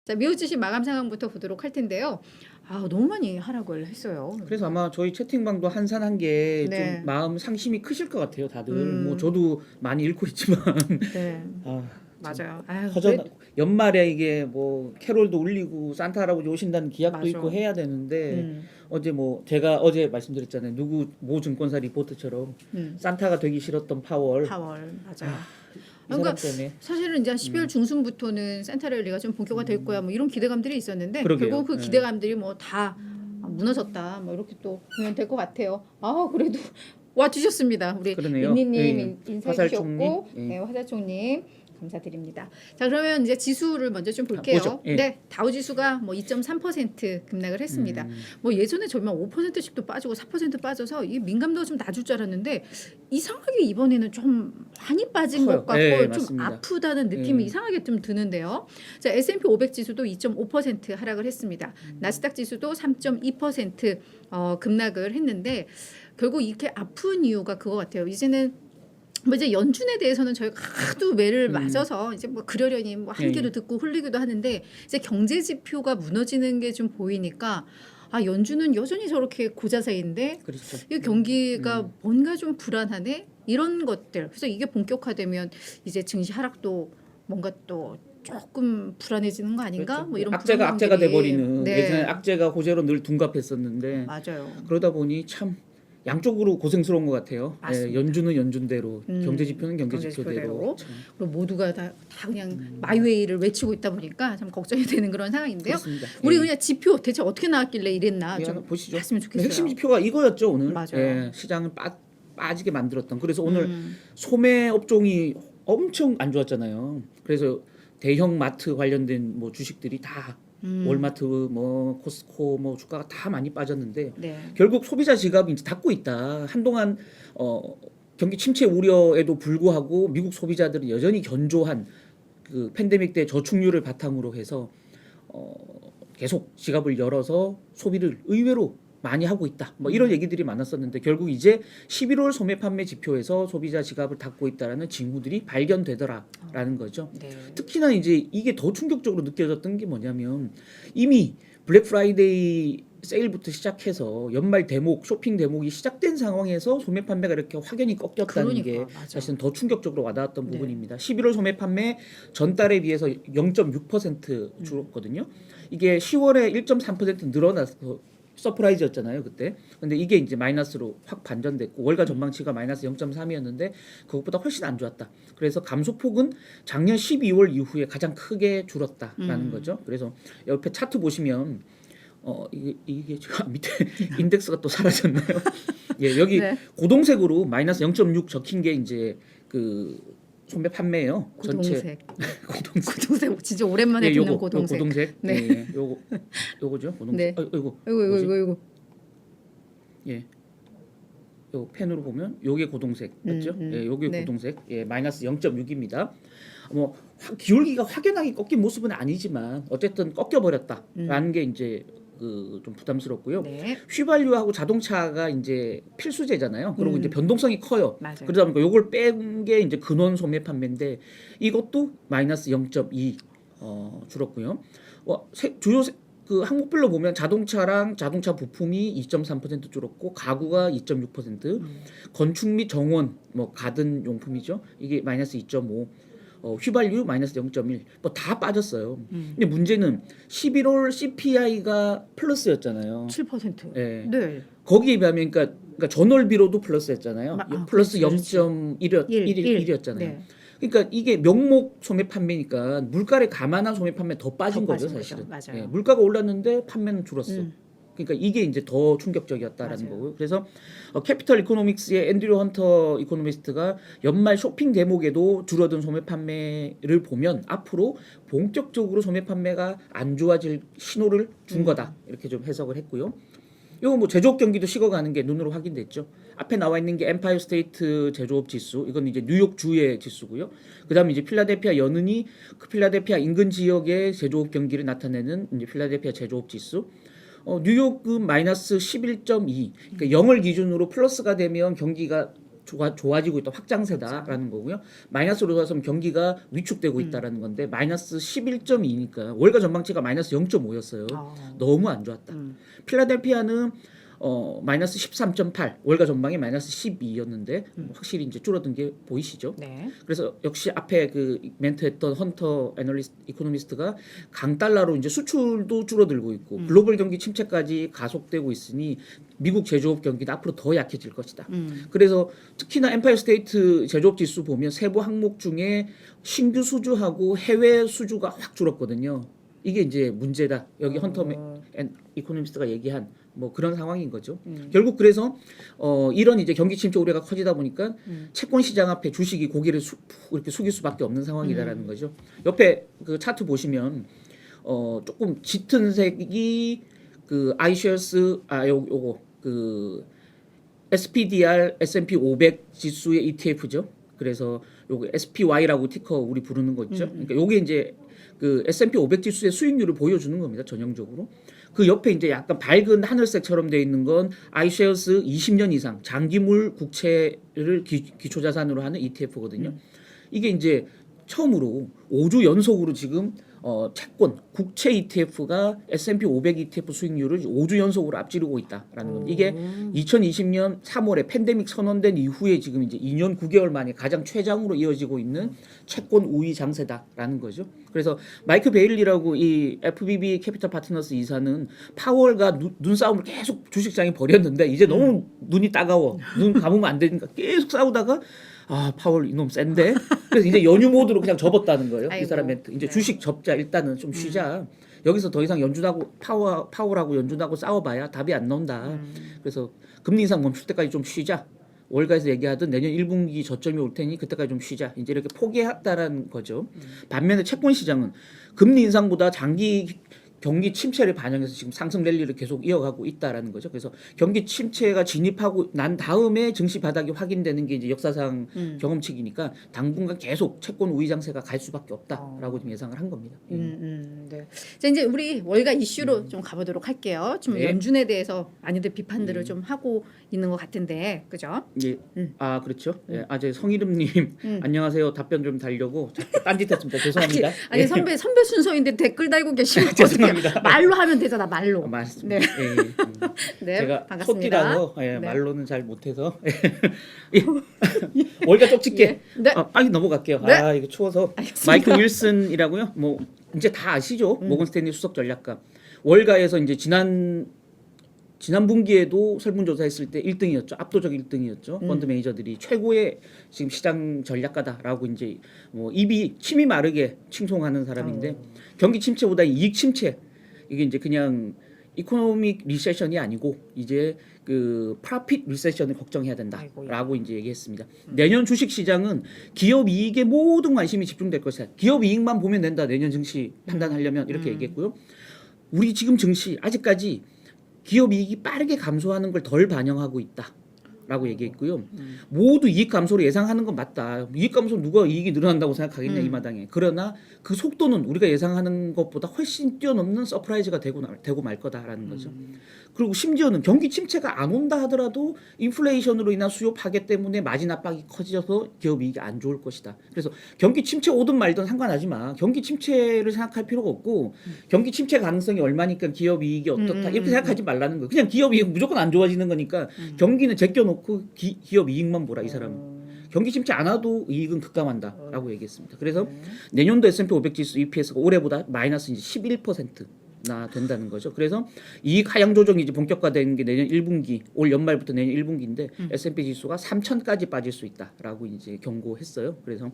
자, 미국 주식 마감 상황부터 보도록 할 텐데요. 아, 너무 많이 하락을 했어요. 그래서 아마 저희 채팅방도 한산한 게 좀 네. 마음 상심이 크실 것 같아요, 다들. 음. 뭐 저도 많이 잃고 있지만 네, 아, 맞아요. 아유, 허전 연말에 이게 뭐 캐롤도 울리고 산타 할아버지 오신다는 기약도 맞아. 있고 해야 되는데 음, 어제 뭐 제가 어제 말씀드렸잖아요. 누구 모 증권사 리포트처럼 산타가 되기 싫었던 파월. 파월 맞아요. 이 사람 그러니까 때문에 사실은 이제 12월 중순부터는 센터 랠리가 좀 본격화 될 거야 뭐 이런 기대감들이 있었는데 그러게요. 결국 그 네. 기대감들이 뭐 다 무너졌다 뭐 이렇게 또 보면 될 것 같아요. 아 그래도 와 주셨습니다. 우리 그러네요. 인니님 네. 인사해 화살총님. 주셨고 네. 네, 화살총님 감사드립니다. 자 그러면 이제 지수를 먼저 좀 볼게요. 보죠. 예. 네 다우 지수가 뭐 2.3% 급락을 했습니다. 뭐 예전에 저희만 5%씩도 빠지고 4% 빠져서 이 민감도가 좀 낮을 줄 알았는데 이상하게 이번에는 좀 많이 빠진 커요. 것 같고 네, 좀 맞습니다. 아프다는 느낌이 이상하게 좀 드는데요. 자 S&P 500 지수도 2.5% 하락을 했습니다. 나스닥 지수도 3.2% 급락을 했는데 결국 이렇게 아픈 이유가 그거 같아요. 이제는 뭐 이제 연준에 대해서는 저희가 하도 매를 맞아서 이제 뭐 그러려니 뭐 한 귀로 듣고 흘리기도 하는데 이제 경제 지표가 무너지는 게 좀 보이니까 아 연준은 여전히 저렇게 고자세인데 그렇죠. 이 경기가 뭔가 좀 불안하네 이런 것들 그래서 이게 본격화되면 이제 증시 하락도 뭔가 또 조금 불안해지는 거 아닌가 그렇죠. 뭐 이런 악재가 불안감들이. 돼버리는 네. 예전에 악재가 호재로 늘 둔갑했었는데 맞아요. 그러다 보니 참 양쪽으로 고생스러운 것 같아요. 맞습니다. 예, 연준은 연준대로, 경제 지표는 경제 지표대로. 참. 그리고 모두가 다 그냥 마이웨이를 외치고 있다 보니까 참 걱정이 되는 그런 상황인데요. 그렇습니다. 우리 예. 그냥 지표 대체 어떻게 나왔길래 이랬나 예, 좀 한번 보시죠. 봤으면 좋겠어요. 핵심 지표가 이거였죠 오늘. 맞아요. 예, 시장을 빠지게 만들었던. 그래서 오늘 음. 소매 업종이 엄청 안 좋았잖아요. 그래서 대형 마트 관련된 뭐 주식들이 다 월마트, 뭐 코스코, 뭐 주가가 다 많이 빠졌는데 네. 결국 소비자 지갑이 이제 닫고 있다. 한동안 경기 침체 우려에도 불구하고 미국 소비자들은 여전히 견조한 그 팬데믹 때 저축률을 바탕으로 해서 계속 지갑을 열어서 소비를 의외로 많이 하고 있다. 뭐 이런 얘기들이 많았었는데 결국 이제 11월 소매 판매 지표에서 소비자 지갑을 닫고 있다라는 징후들이 발견되더라라는 거죠. 네. 특히나 이제 이게 더 충격적으로 느껴졌던 게 뭐냐면 이미 블랙 프라이데이 세일부터 시작해서 연말 대목, 쇼핑 대목이 시작된 상황에서 소매 판매가 이렇게 확연히 꺾였다는 게 그러니까, 맞아. 사실은 더 충격적으로 와닿았던 네. 부분입니다. 11월 소매 판매 전달에 비해서 0.6% 줄었거든요. 이게 10월에 1.3% 늘어나서 서프라이즈였잖아요 그때. 근데 이게 이제 마이너스로 확 반전됐고 월가 전망치가 마이너스 0.3이었는데 그것보다 훨씬 안 좋았다. 그래서 감소폭은 작년 12월 이후에 가장 크게 줄었다라는 거죠. 그래서 옆에 차트 보시면 이게 지금 밑에 인덱스가 또 사라졌나요? 예, 여기 네. 고동색으로 마이너스 0.6 적힌 게 이제 그 소매 판매예요. 고동색. 고동색. 고동색 진짜 오랜만에 예, 듣는 요거, 고동색. 요 고동색. 네. 예, 요거죠. 고동색. 네. 이거. 이거. 예. 요 펜으로 보면 요게 고동색 맞죠? 예, 요게 네. 고동색. 예, 마이너스 0.6입니다. 뭐 기울기가 확연하게 꺾인 모습은 아니지만 어쨌든 꺾여 버렸다라는 게 이제 그 좀 부담스럽고요. 네. 휘발유하고 자동차가 이제 필수제잖아요. 그리고 이제 변동성이 커요. 맞아요. 그러다 보니까 요걸 뺀 게 이제 근원 소매 판매인데 이것도 마이너스 0.2 줄었고요. 주요 그 항목별로 보면 자동차랑 자동차 부품이 2.3% 줄었고 가구가 2.6%, 건축 및 정원 뭐 가든 용품이죠. 이게 마이너스 2.5. 휘발유 마이너스 0.1. 뭐 다 빠졌어요. 근데 문제는 11월 CPI가 플러스였잖아요. 7%. 예. 네. 거기에 비하면 그러니까 전월비로도 플러스였잖아요. 플러스 그렇지. 0.1이었잖아요. 네. 그러니까 이게 명목 소매 판매니까 물가를 감안한 소매 판매 더 빠진 더 거죠, 빠진 사실은. 거죠. 맞아요. 예, 물가가 올랐는데 판매는 줄었어. 그러니까 이게 이제 더 충격적이었다라는 맞아요. 거고요. 그래서 캐피털 이코노믹스의 앤드류 헌터 이코노미스트가 연말 쇼핑 대목에도 줄어든 소매 판매를 보면 앞으로 본격적으로 소매 판매가 안 좋아질 신호를 준 거다. 이렇게 좀 해석을 했고요. 이거 뭐 제조업 경기도 식어가는 게 눈으로 확인됐죠. 앞에 나와 있는 게 엠파이어 스테이트 제조업 지수, 이건 이제 뉴욕 주의 지수고요. 그다음에 이제 필라델피아 연은이 그 필라델피아 인근 지역의 제조업 경기를 나타내는 이제 필라델피아 제조업 지수. 뉴욕은 마이너스 11.2. 그러니까 0을 기준으로 플러스가 되면 경기가 좋아지고 있다, 확장세다라는 거고요. 마이너스로 돌아서면 경기가 위축되고 있다라는 건데 마이너스 11.2니까 월가 전망치가 마이너스 0.5였어요. 너무 안 좋았다. 필라델피아는 마이너스 13.8 월가 전망이 마이너스 12였는데 확실히 이제 줄어든 게 보이시죠? 네. 그래서 역시 앞에 그 멘트했던 헌터 애널리스트 이코노미스트가 강달러로 이제 수출도 줄어들고 있고 글로벌 경기 침체까지 가속되고 있으니 미국 제조업 경기도 앞으로 더 약해질 것이다. 그래서 특히나 엠파이어 스테이트 제조업 지수 보면 세부 항목 중에 신규 수주하고 해외 수주가 확 줄었거든요. 이게 이제 문제다. 여기 헌터 이코노미스트가 얘기한 뭐 그런 상황인 거죠. 결국 그래서 이런 이제 경기 침체 우려가 커지다 보니까 채권 시장 앞에 주식이 고개를 이렇게 숙일 수밖에 없는 상황이다라는 거죠. 옆에 그 차트 보시면 조금 짙은 색이 그 iShares 요거 그 SPDR S&P 500 지수의 ETF죠. 그래서 요거 SPY라고 티커 우리 부르는 거 있죠. 그러니까 요게 이제 그 S&P 500 지수의 수익률을 보여주는 겁니다. 전형적으로. 그 옆에 이제 약간 밝은 하늘색처럼 되어 있는 건 iShares 20년 이상 장기물 국채를 기초 자산으로 하는 ETF거든요. 이게 이제 처음으로 5주 연속으로 지금 채권 국채 ETF가 S&P 500 ETF 수익률을 5주 연속으로 앞지르고 있다라는 겁니다. 이게 2020년 3월에 팬데믹 선언된 이후에 지금 이제 2년 9개월 만에 가장 최장으로 이어지고 있는 채권 우위 장세다라는 거죠. 그래서 마이크 베일리라고 이 FBB 캐피털 파트너스 이사는 파월과 눈싸움을 계속 주식장에 벌였는데 이제 너무 눈이 따가워. 눈 감으면 안 되니까 계속 싸우다가 파월 이놈 센데. 그래서 이제 연휴 모드로 그냥 접었다는 거예요. 이 사람 멘트. 이제 주식 접자 일단은 좀 쉬자. 여기서 더 이상 연준하고 파월하고 연준하고 싸워봐야 답이 안 나온다. 그래서 금리 인상 멈출 때까지 좀 쉬자. 월가에서 얘기하던 내년 1분기 저점이 올 테니 그때까지 좀 쉬자. 이제 이렇게 포기했다라는 거죠. 반면에 채권 시장은 금리 인상보다 장기 경기 침체를 반영해서 지금 상승 랠리를 계속 이어가고 있다라는 거죠. 그래서 경기 침체가 진입하고 난 다음에 증시 바닥이 확인되는 게 이제 역사상 경험칙이니까 당분간 계속 채권 우위 장세가 갈 수밖에 없다라고 좀 예상을 한 겁니다. 네. 자, 이제 우리 월가 이슈로 좀 가보도록 할게요. 좀 네. 연준에 대해서 많이들 비판들을 좀 하고 있는 것 같은데, 그죠? 예. 그렇죠. 예. 제 성희름님 안녕하세요. 답변 좀 달려고 딴짓했습니다. 죄송합니다. 아니 선배 순서인데 댓글 달고 계시면 죄송합니다. 말로 하면 되잖아, 말로. 맞습니다. 네. 예. 네, 제가 반갑습니다. 소띠라서 네. 말로는 잘 못해서 월가 쪽집게 예. 네. 빨리 넘어갈게요. 네. 이거 추워서. 알겠습니다. 마이크 윌슨이라고요. 뭐 이제 다 아시죠? 모건 스탠리 수석 전략가. 월가에서 이제 지난 분기에도 설문조사했을 때 1등이었죠. 압도적 1등이었죠. 펀드 매니저들이 최고의 지금 시장 전략가다라고 이제 뭐 입이 침이 마르게 칭송하는 사람인데 경기 침체보다 이익 침체 이게 이제 그냥 이코노믹 리세션이 아니고 이제 그 프로핏 리세션을 걱정해야 된다라고 이제 얘기했습니다. 내년 주식 시장은 기업 이익에 모든 관심이 집중될 것이다. 기업 이익만 보면 된다. 내년 증시 판단하려면 이렇게 얘기했고요. 우리 지금 증시 아직까지 기업 이익이 빠르게 감소하는 걸 덜 반영하고 있다라고 얘기했고요. 모두 이익 감소를 예상하는 건 맞다. 이익 감소 누가 이익이 늘어난다고 생각하겠냐 이 마당에. 그러나 그 속도는 우리가 예상하는 것보다 훨씬 뛰어넘는 서프라이즈가 되고 말 거다라는 거죠. 그리고 심지어는 경기 침체가 안 온다 하더라도 인플레이션으로 인한 수요 파괴 때문에 마진 압박이 커져서 기업 이익이 안 좋을 것이다. 그래서 경기 침체 오든 말든 상관하지 마. 경기 침체를 생각할 필요가 없고 경기 침체 가능성이 얼마니까 기업 이익이 어떻다 이렇게 생각하지 말라는 거예요. 그냥 기업 이익 무조건 안 좋아지는 거니까 경기는 제껴놓고 기업 이익만 보라 이 사람은. 경기 침체 안 와도 이익은 급감한다라고 얘기했습니다. 그래서 내년도 S&P 500 지수 EPS가 올해보다 마이너스 이제 11%나 된다는 거죠. 그래서 이익 하향 조정이 이제 본격화된 게 내년 1분기, 올 연말부터 내년 1분기인데 S&P 지수가 3,000까지 빠질 수 있다라고 이제 경고했어요. 그래서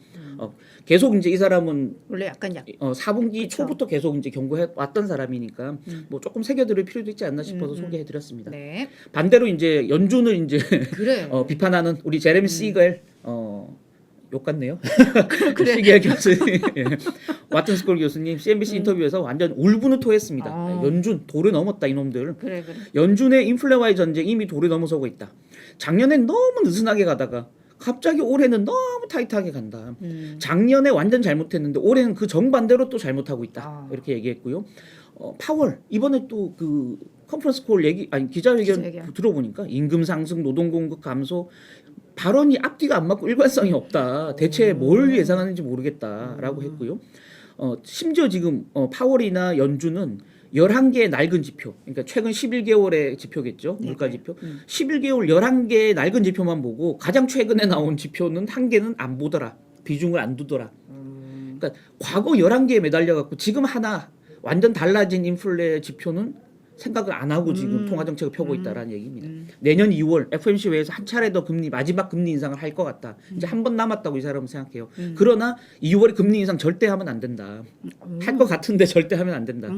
계속 이제 이 사람은 원래 약간 4분기 그쵸. 초부터 계속 이제 경고해 왔던 사람이니까 뭐 조금 새겨들을 필요도 있지 않나 싶어서 소개해드렸습니다. 네. 반대로 이제 연준을 이제 그래. 비판하는 우리 제레미 시걸 욕 같네요. 그래. 시겔 교수님, 와튼 스콜 교수님 CNBC 인터뷰에서 완전 울분을 토했습니다. 연준 도를 넘었다 이놈들. 그래. 연준의 인플레와의 전쟁 이미 도를 넘어서고 있다. 작년엔 너무 느슨하게 가다가 갑자기 올해는 너무 타이트하게 간다. 작년에 완전 잘못했는데 올해는 그 정반대로 또 잘못하고 있다. 이렇게 얘기했고요. 파월 이번에 또 그 컨퍼런스 콜 기자회견 기자회견. 들어보니까 임금 상승, 노동 공급 감소 발언이 앞뒤가 안 맞고 일관성이 없다. 대체 뭘 예상하는지 모르겠다라고 했고요. 심지어 지금 파월이나 연준은 11개의 낡은 지표, 그러니까 최근 11개월의 지표겠죠. 물가 지표. 11개월 11개의 낡은 지표만 보고 가장 최근에 나온 지표는 한 개는 안 보더라. 비중을 안 두더라. 그러니까 과거 11개에 매달려 갖고 지금 하나 완전 달라진 인플레 지표는 생각을 안 하고 지금 통화 정책을 펴고 있다라는 얘기입니다. 내년 2월 FOMC 외에서 한 차례 더 마지막 금리 인상을 할 것 같다. 이제 한 번 남았다고 이 사람은 생각해요. 그러나 2월에 금리 인상 절대 하면 안 된다. 할 것 같은데 절대 하면 안 된다.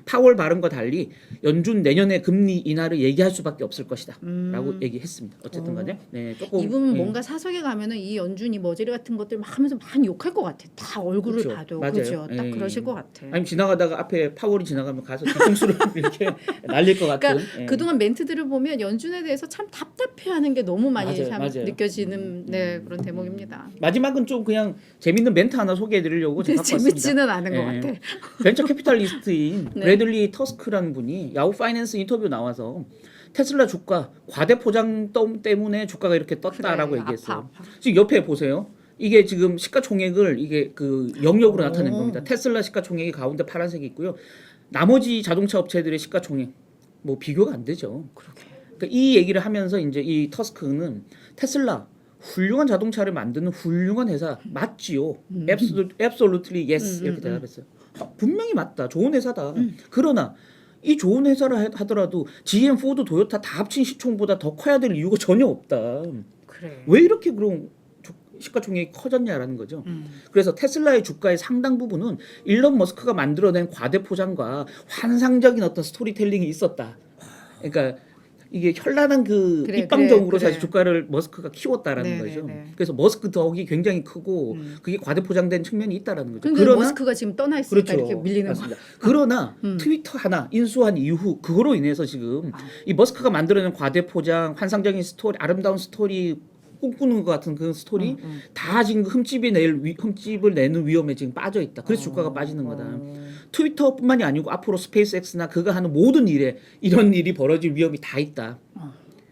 파월 발언과 달리 연준 내년에 금리 인하를 얘기할 수밖에 없을 것이다라고 얘기했습니다. 어쨌든 간에 네, 조금 이분 뭔가 사석에 가면은 이 연준이 머저리 같은 것들 막 하면서 많이 욕할 것 같아. 다 얼굴을 그렇죠. 봐도 맞아요. 그렇죠. 딱 예. 그러실 것 같아. 아니 지나가다가 앞에 파월이 지나가면 가서 뒤통수를 이렇게 날릴 것 같은. 그러니까 예. 그동안 멘트들을 보면 연준에 대해서 참 답답해하는 게 너무 많이 맞아요, 참 맞아요. 느껴지는 네, 그런 대목입니다. 마지막은 좀 그냥 재밌는 멘트 하나 소개해드리려고 제가 갖고 왔습니다. 재밌지는 않은 것 예. 같아. 벤처 캐피탈리스트인 네. 브래들리 터스크라는 분이 야후 파이낸스 인터뷰 나와서 테슬라 주가 과대 포장 때문에 주가가 이렇게 떴다라고 그래, 얘기했어요. 아파. 지금 옆에 보세요. 이게 지금 시가총액을 이게 그 영역으로 나타낸 오. 겁니다. 테슬라 시가총액이 가운데 파란색이 있고요. 나머지 자동차 업체들의 시가총액 뭐 비교가 안 되죠. 그러니까 이 얘기를 하면서 이제 이 터스크는 테슬라 훌륭한 자동차를 만드는 훌륭한 회사 맞지요. Absolutely yes 이렇게 대답했어요. 분명히 맞다. 좋은 회사다. 그러나 이 좋은 회사를 하더라도 GM, 포드, 도요타 다 합친 시총보다 더 커야 될 이유가 전혀 없다. 그래. 왜 이렇게 그럼 시가총액이 커졌냐라는 거죠. 그래서 테슬라의 주가의 상당 부분은 일론 머스크가 만들어낸 과대 포장과 환상적인 어떤 스토리텔링이 있었다. 그러니까 이게 현란한 그 그래, 입방정으로 그래. 사실 주가를 머스크가 키웠다라는 네, 거죠. 네, 네. 그래서 머스크 덕이 굉장히 크고 그게 과대 포장된 측면이 있다라는 거죠. 그러니까 머스크가 지금 떠나 있으니까 그렇죠. 이렇게 밀리는 거. 맞습니다. 그러나 트위터 하나 인수한 이후 그거로 인해서 지금 이 머스크가 만들어낸 과대 포장, 환상적인 스토리, 아름다운 스토리 꿈꾸는 것 같은 그 스토리 다 지금 흠집을 내는 위험에 지금 빠져 있다. 그래서 주가가 빠지는 거다. 트위터뿐만이 아니고 앞으로 스페이스X나 그가 하는 모든 일에 이런 일이 벌어질 위험이 다 있다.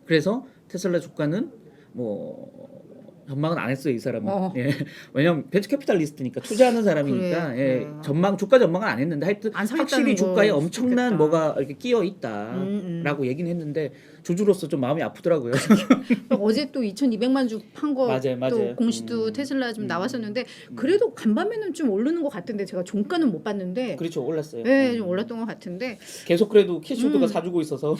그래서 테슬라 주가는 뭐 전망은 안 했어요 이 사람은. 예. 왜냐면 벤처 캐피탈리스트니까 투자하는 사람이니까 그래. 주가 전망은 안 했는데 하여튼 안 사겠다는 확실히 주가에 거 엄청난 좋겠다. 뭐가 이렇게 끼어 있다라고 얘기는 했는데 주주로서 좀 마음이 아프더라고요. 어제 또 2,200만 주 판 거 맞아요, 맞아요. 또 공시도 테슬라 좀 나왔었는데 그래도 간밤에는 좀 오르는 것 같은데 제가 종가는 못 봤는데 그렇죠, 올랐어요. 네, 좀 올랐던 것 같은데 계속 그래도 캐시우드가 사주고 있어서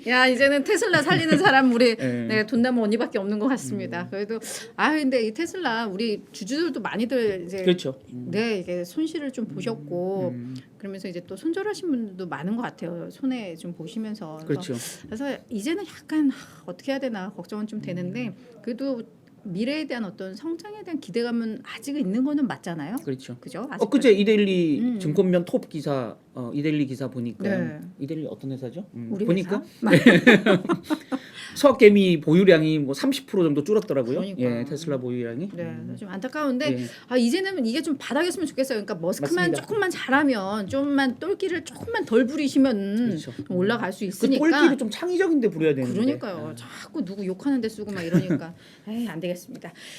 야 이제는 테슬라 살리는 사람 우리 네. 네, 돈 남은 언니밖에 없는 것 같습니다. 그래도 근데 이 테슬라 우리 주주들도 많이들 이제 그렇죠. 네 이게 손실을 좀 보셨고 그러면서 이제 또 손절하신 분들도 많은 것 같아요. 손해 좀 보시면서 그렇죠. 그래서 이제는 약간 어떻게 해야 되나 걱정은 좀 되는데 그래도 미래에 대한 어떤 성장에 대한 기대감은 아직 있는 거는 맞잖아요. 그렇죠. 그죠? 엊그제 이데일리 증권면 톱 기사 이데일리 기사 보니까 네. 이데일리 어떤 회사죠? 우리 보니까 회사? 수학개미 보유량이 뭐 30% 정도 줄었더라고요. 그러니까. 예, 테슬라 보유량이. 네, 좀 안타까운데 예. 이제는 이게 좀 바닥이었으면 좋겠어요. 그러니까 머스크만 맞습니다. 조금만 잘하면 좀만 똘끼를 조금만 덜 부리시면 그렇죠. 좀 올라갈 수 그 있으니까. 똘끼를 좀 창의적인데 부려야 되는데. 그러니까. 그러니까요. 자꾸 누구 욕하는 데 쓰고 막 이러니까 에이, 안 되겠습니다.